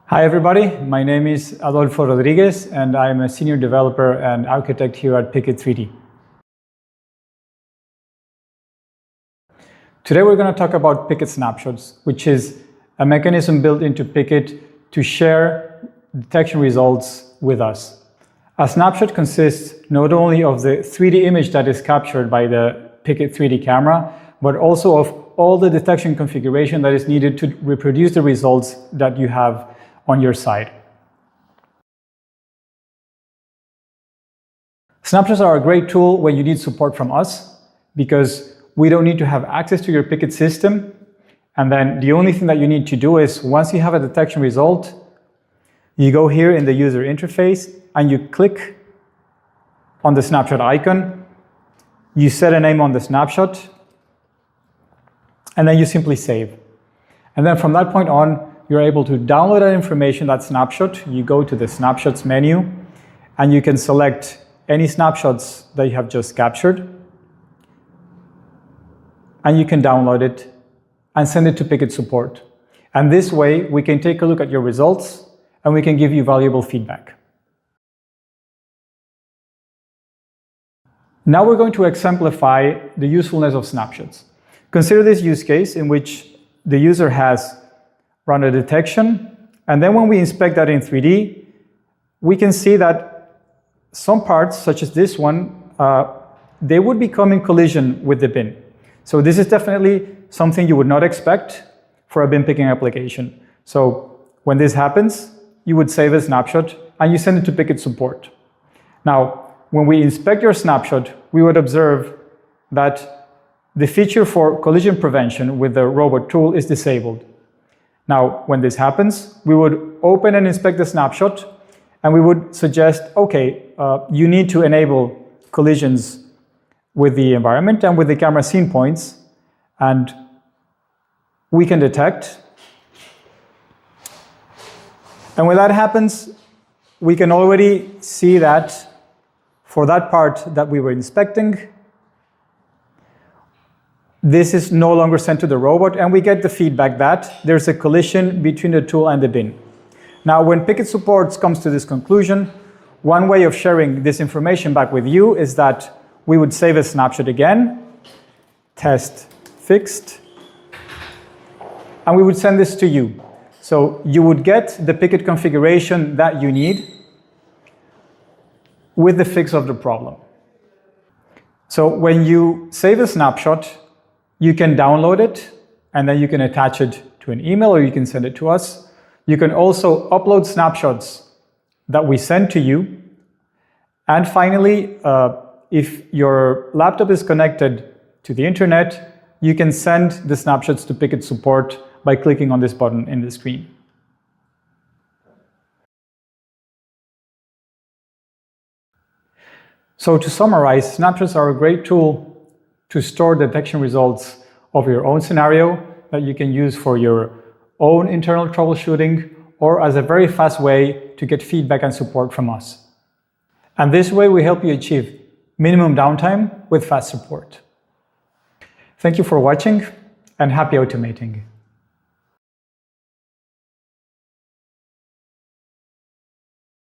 Hi everybody, my name is Adolfo Rodríguez and I'm a senior developer and architect here at Pickit 3D. Today we're going to talk about Pickit Snapshots, which is a mechanism built into Pickit to share detection results with us. A snapshot consists not only of the 3D image that is captured by the Pickit 3D camera, but also of all the detection configuration that is needed to reproduce the results that you have on your side. Snapshots are a great tool when you need support from us because we don't need to have access to your Pickit system, and then the only thing that you need to do is once you have a detection result, you go here in the user interface and you click on the snapshot icon, you set a name on the snapshot, and then you simply save. And then from that point on, you're able to download that information, that snapshot. You go to the snapshots menu and you can select any snapshots that you have just captured. And you can download it and send it to Pickit support. And this way we can take a look at your results and we can give you valuable feedback. Now we're going to exemplify the usefulness of snapshots. Consider this use case in which the user has run a detection, and then when we inspect that in 3D, we can see that some parts, such as this one, they would become in collision with the bin. So this is definitely something you would not expect for a bin picking application. So when this happens, you would save a snapshot and you send it to Pickit support. Now, when we inspect your snapshot, we would observe that the feature for collision prevention with the robot tool is disabled. Now, when this happens, we would open and inspect the snapshot and we would suggest, okay, you need to enable collisions with the environment and with the camera scene points, and we can detect. And when that happens, we can already see that for that part that we were inspecting, this is no longer sent to the robot, and we get the feedback that there's a collision between the tool and the bin. Now, when Pickit support comes to this conclusion, one way of sharing this information back with you is that we would save a snapshot again, test fixed, and we would send this to you. So you would get the Pickit configuration that you need with the fix of the problem. So when you save a snapshot, you can download it and then you can attach it to an email or you can send it to us. You can also upload snapshots that we send to you. And finally, if your laptop is connected to the internet, you can send the snapshots to Pickit support by clicking on this button in the screen. So to summarize, snapshots are a great tool to store detection results of your own scenario that you can use for your own internal troubleshooting or as a very fast way to get feedback and support from us. And this way we help you achieve minimum downtime with fast support. Thank you for watching and happy automating.